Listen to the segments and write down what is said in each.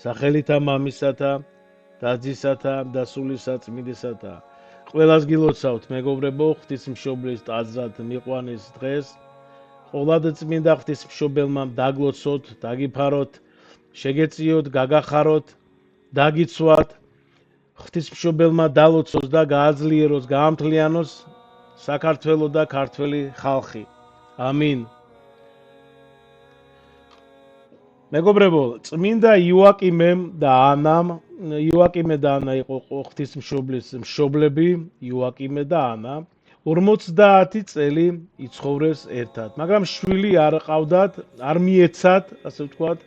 სახელითა მამისათა და ძისათა და სულისაწმინდისათა. ყველას გილოცავთ, მეგობრებო, ღვთისმშობლის ტაძრად მიყვანის დღეს. ყოვლად წმინდა ღვთისმშობელმა დაგლოცოთ, დაგიფაროთ, შეგეწიოთ, გაგახაროთ, დაგიცვათ. ღვთისმშობელმა დალოცოს და გააძლიეროს, გაამთლიანოს საქართველო და ქართველი ხალხი. ამინ. მეგობრებო, წმინდა იოაკიმე და ანა იყო ღვთისმშობლის მშობლები, იოაკიმე და ანა 50 წელი იცხოვრეს ერთად, მაგრამ შვილი არ ყავდათ, არ მიეცათ, ასე ვთქვათ,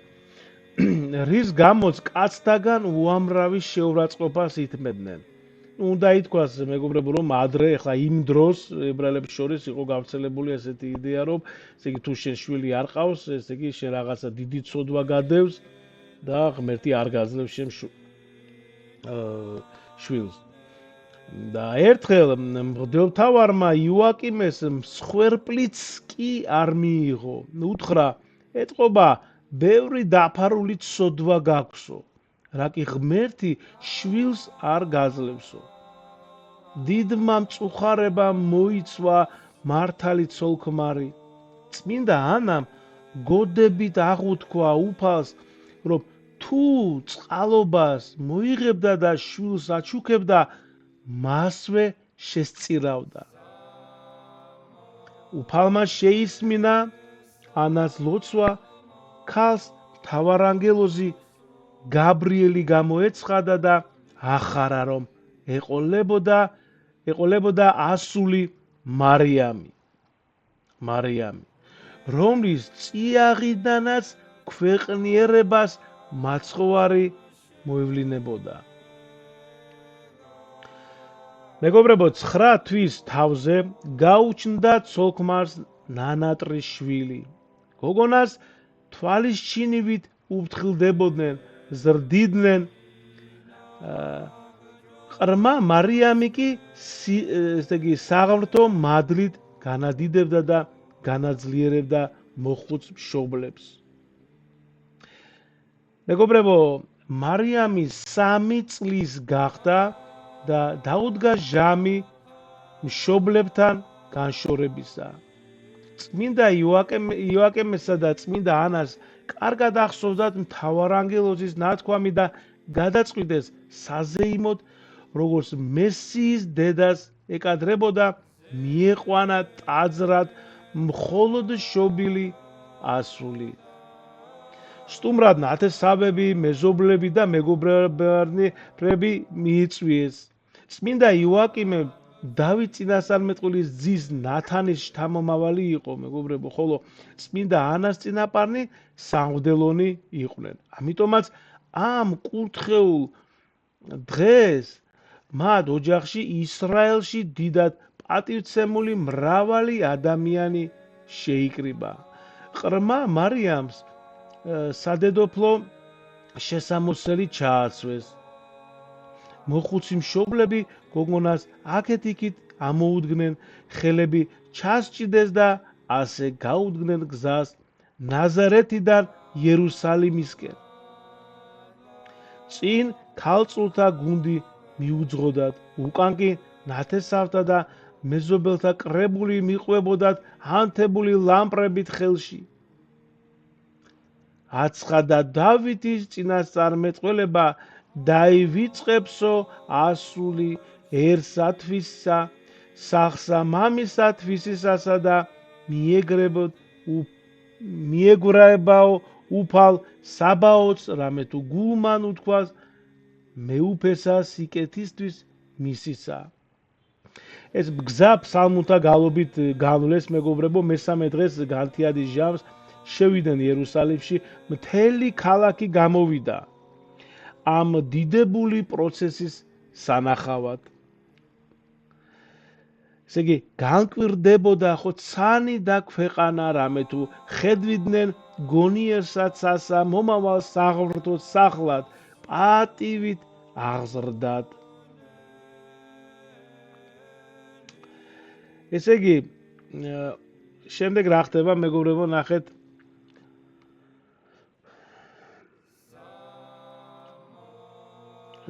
რის გამოც კაცთაგან უამრავი შეურაცხყოფას ითმევდნენ. უნდა ითქვას, მეგობრებო, რომ ადრე, ახლა იმ დროს ებრაელებს შორის იყო გავრცელებული ესეთი იდეა, რომ ესე იგი თუ შენ შვილი არ ყავს, ესე იგი შენ რაღაცა დიდი ცოდვა გადევს და ღმერთი არ გაძლევს შენ შვილს. და ერთხელ მღვდელმთავარმა იოაკიმეს მსხვერპლიც კი არ მიიღო. უთხრა, ეტყობა, ბევრი დაფარული ცოდვა გაქვსო, რა კი ღმერთი შვილს არ გაძლევსო. დიდმა მწუხარებამ მოიცვა მართალი ცოლ-ქმარი. წმინდა ანამ გოდებით აღუთქვა უფალს, რომ თუ წყალობას მოიღებდა და შვილს აჩუქებდა, მასვე შესწირავდა. უფალმა შეისმინა ანას ლოცვა, ქალს მთავარანგელოზი გაბრიელი გამოეცხადა და ახარა, რომ ეყოლებოდა ასული მარიამი, რომლის წიაღიდანაც ქვეყნიერებას მაცხოვარი მოევლინებოდა. მეგობრებო, 9 თვის თავზე გაუჩნდა ცოლ-ქმარს ნანატრის შვილი. გოგონას თვალის ჩინივით უფრთხილდებოდნენ, ზრდიდნენ. ყრმა მარიამი კი საღმრთო მადლით განადიდებდა და განაძლიერებდა მოხუც მშობლებს. მეგობრებო, მარიამი 3 წლის გახდა და დაუდგა ჟამი მშობლებთან განშორებისა. წმინდა იოაკიმესა და წმინდა ანას კარგად ახსოვდათ მთავარანგელოზის ნათქვამი და გადაწყვიტეს საზეიმოდ, როგორც მესიის დედას ეკადრებოდა, მიეყვანა ტაძრად მხოლოდ შობილი ასული. სტუმრად ნათესავები, მეზობლები და მეგობრები მიიწვიეს. წმინდა იოაკიმე დავით წინასწარმეტყველის ძის ნათანის შთამომავალი იყო, მეგობრებო, ხოლო წმინდა ანას წინაპარნი სამღვდელონი იყვნენ. ამიტომაც ამ კურთხეულ დღეს მათ ოჯახში ისრაელში დიდად პატივცემული მრავალი ადამიანი შეიკრიბა. ყრმა მარიამს სადედოფლო შესამოსელი ჩააცვეს. მოხუცი მშობლები გოგონას აქეთ-იქით ამოუდგნენ, ხელები ჩასჭიდეს და ასე გაუდგნენ გზას ნაზარეთიდან იერუსალიმისკენ. წინ ქალწულთა გუნდი მიუძღოდათ, უკან კი ნათესავთა და მეზობელთა კრებული მიყვებოდათ ანთებული ლამპრებით ხელში. აცხადა დავითის წინასწარმეტყველება, დაივიწყებსო ასულიერსათვისა, სახსა მამისათვისისასა და მიეგვრაებაო უფალ საბაოts, რამე თუ გულმან უთქვას, მეუფესა სიკეთისთვის მისისა. ეს გზა ფსალმუნთა გალობით განვლეს, მეგობრებო, მესამე დღეს განთიადის ჟამს შევიდნენ იერუსალიმში, მთელი ქალაქი გამოვიდა ამ დიდებული პროცესის სანახავად. ესე იგი, განკვირდებოდა ხო ცანი და ქვეყანა, რამე თუ ხედვიდნენ გონიერსაცასა მომავალ საღმრთოს სახლად, პატივით აღზრდათ. ესე იგი, შემდეგ რა ხდება, მეგობრებო, ნახეთ.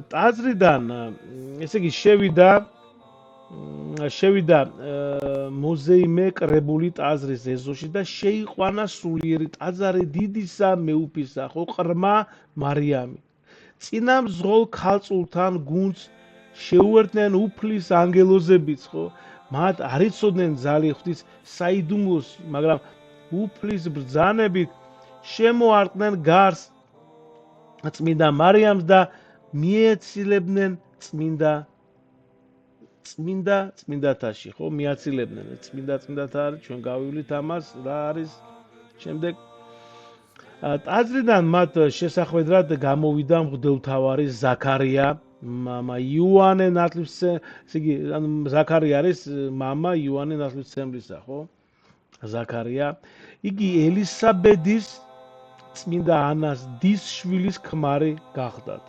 ტაძრიდან ესე იგი შევიდა მოზეიმე კრებული ტაძრის ეზოში და შეიყვანა სულიერი ტაძარი დიდისა მეუფისა, ხო, ყრმა მარიამი. წინამძღოლ ქალწულთან გუნდს შეუერთდნენ უფლის ანგელოზებიც, ხო? მათ არ იცოდნენ ძალი ღვთის საიდუმლოს, მაგრამ უფლის ბრძანებით შემოარტყნენ გარს წმინდა მარიამს და მიეცილებდნენ წმინდათაში, ხო, მიაცილებდნენ წმინდათა არის, ჩვენ გავივლით ამას, რა არის შემდეგ ტაძრიდან მათ შესახვედრად გამოვიდა მღვდელმთავარი ზაქარია, მამა იოანე ნათლისმცემლის, ესე იგი, ზაქარია არის მამა იოანე ნათლისმცემლისა, ხო? ზაქარია. იგი ელისაბედის წმინდა ანას დის შვილის ქმარი გახდათ.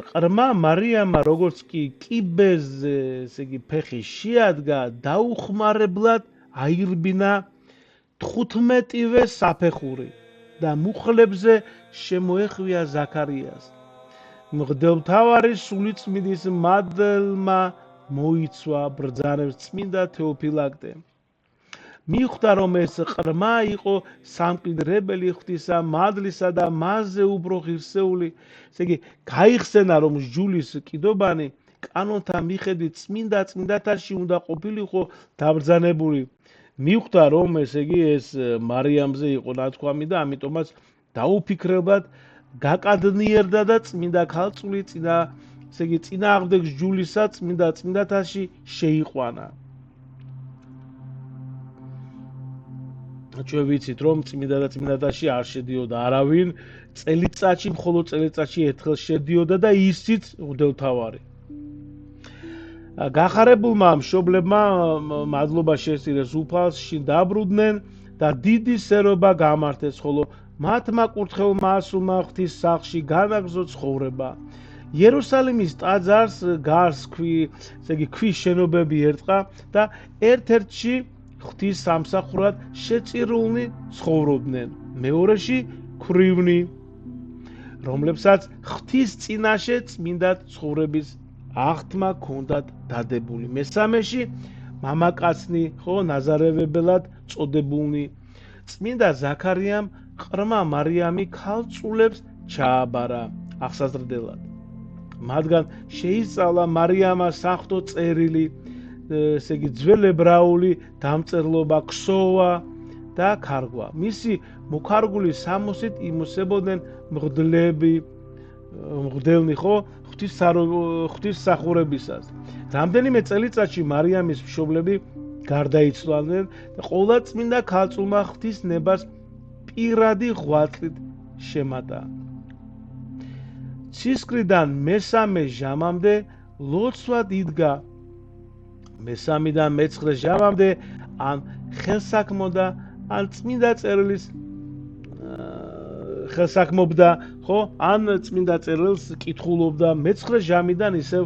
ყრმა მარიამა როგორც კი კიბეზე, ესე იგი, ფეხი შეადგა, დაუხმარებლად აირბინა 15-ვე საფეხური და მუხლებზე შემოეხვია ზაქარიას. მღვდელმთავარი სულიწმინდის მადლმა მოიცვა ბრძანებს წმინდა თეოფილაქტე. მიხვდა, რომ ეს ყრმა იყო სამკვიდრებელი ღვთისა მადლისა და მასზე უფრო ღირსეული, ესე იგი, გაიხსენა, რომ ჯულის კიდობანი კანონთა მიხედვით წმინდათაში უნდა ყოფილიყო დაბრძანებული. მიხვდა, რომ ესე იგი ეს მარიამზე იყო ნათქვამი და ამიტომაც დაუფიქრებლად გაკადნიერდა და წმინდა ქალწული ესე იგი, წინააღმდეგ ჯულისა წმინდათაში შეიყვანა. ჩვენ ვიცით, რომ წმინდათაში არ შედიოდა არავინ, წელიწადში, მხოლოდ წელიწადში ერთხელ შედიოდა და ისიც მღვდელმთავარი. გახარებულმა მშობლებმა მადლობა შეესწირეს უფალს, შინ დაბრუნდნენ და დიდი სერობა გამართეს, ხოლო მათმა კურთხეულმა ასულმა ღვთის სახლში განაგრძო ცხოვრება. იერუსალიმის ტაძარს გარს ესე იგი, ქვის შენობები ერტყა და ერთ-ერთში ღვთის სამსახურად შეწირულნი ცხოვრობდნენ, მეორეში ქვრივნი, რომლებსაც ღვთის წინაშე წმინდა ცხოვრების აღთმა ჰქონდათ დადებული. მესამეში მამაკაცნი, ხო, ნაზარევებელად წოდებულნი. წმინდა ზაქარიამ ყრმა მარიამი ქალწულებს ჩააბარა აღსაზრდელად. მათგან შეისწავლა მარიამა საღვთო წერილი, ესე იგი, ძველებრაული დამწერლობა, ქსოვა და ქარგვა. მისი მოქარგული სამოსით იმოსებოდნენ მღვდელნი, ხო, ღვთისმსახურებისას. რამდენიმე წელიწადში მარიამის მშობლები გარდაიცვალნენ და ყოვლა წმინდა ქალწულმა ღვთის ნებას პირადი ღვაწლით შემატა. ცისკრიდან მესამე ჟამამდე ლოცვად იდგა, მესამიდან მეცხრე ჟამამდე ან ხელსაქმოდა, ან წმინდა წერილის ხელსაქმობდა, ხო, ან წმინდა წერილს კითხულობდა, მეცხრე ჟამიდან ისევ,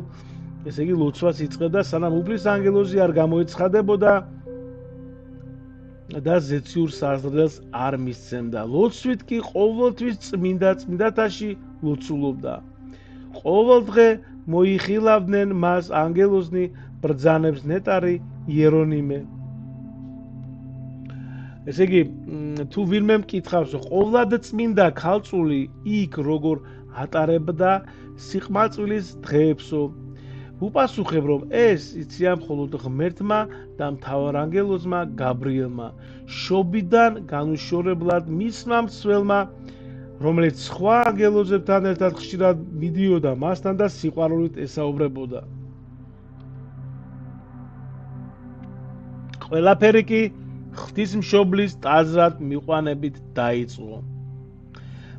ესე იგი, ლოცვას იწყებდა, სანამ უფლის ანგელოზი არ გამოეცხადებოდა და ზეციურ საზრდელს არ მისცემდა. ლოცვით კი ყოველთვის წმინდათაში ლოცულობდა. ყოველ დღე მოიხილავდნენ მას ანგელოზნი, ბრძანებს ნეტარი იერონიმე. ესე იგი, თუ ვინმე მკითხავს, ყოვლად წმინდა ქალწული იქ როგორ ატარებდა სიყმაწვილის დღეებსო, უპასუხებ, რომ ეს იციან მხოლოდ ღმერთმა და მთავარ ანგელოზმა გაბრიელმა, შობიდან განუშორებლად მისმა მცველმა, რომელიც სხვა ანგელოზებთან ერთად ხშირად მიდიოდა მასთან და სიყვარულით ესაუბრებოდა. ყველაფერი კი ღვთისმშობლის ტაძრად მიყვანებით დაიწყო.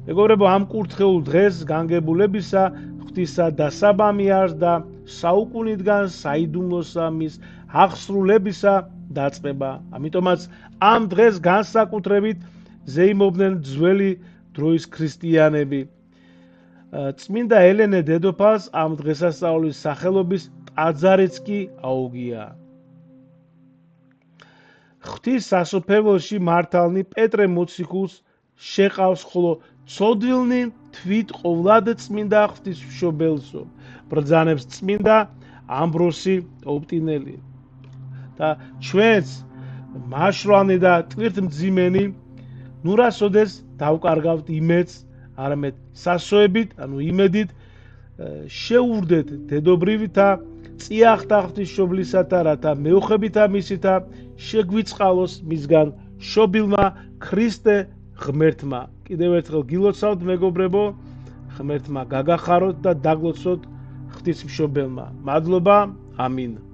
მეგობრებო, ამ კურთხეულ დღეს განგებულებისა ღვთისა დასაბამი არის და საუკუნიდან საიდუმლოსა მის აღსრულებისა დაწყება. ამიტომაც ამ დღეს განსაკუთრებით ზეიმობდნენ ძველი დროის ქრისტიანები. წმინდა ელენე დედოფალს ამ დღესასწაულის სახელობის ტაძარიც კი აუგია. ღვთის სასופველოში მართალნი პეტრე მოციქულს შეყავს, ხოლო ცოდვილნი თვით ყოვლად წმინდა ღვთისმშობელსო, ბრძანებს წმინდა ამბროსი ოპტინელი და ჩვენც მაშრვანი და ტვირთმძიმენი ნურასოდეს დავკარგავთ იმედს, არამედ სასოებით, ანუ იმედით შეურდეთ დედობრივთა წიახთა ღვთისმშობლისათა, რათა მეუხებითა მისითა შეგვიწყალოს მისგან შობილმა ქრისტე ღმერთმა. კიდევ ერთხელ გილოცავთ მეგობრებო, ღმერთმა გაგახაროთ და დაგლოცოთ ღვთისმშობელმა. მადლობა, ამინ.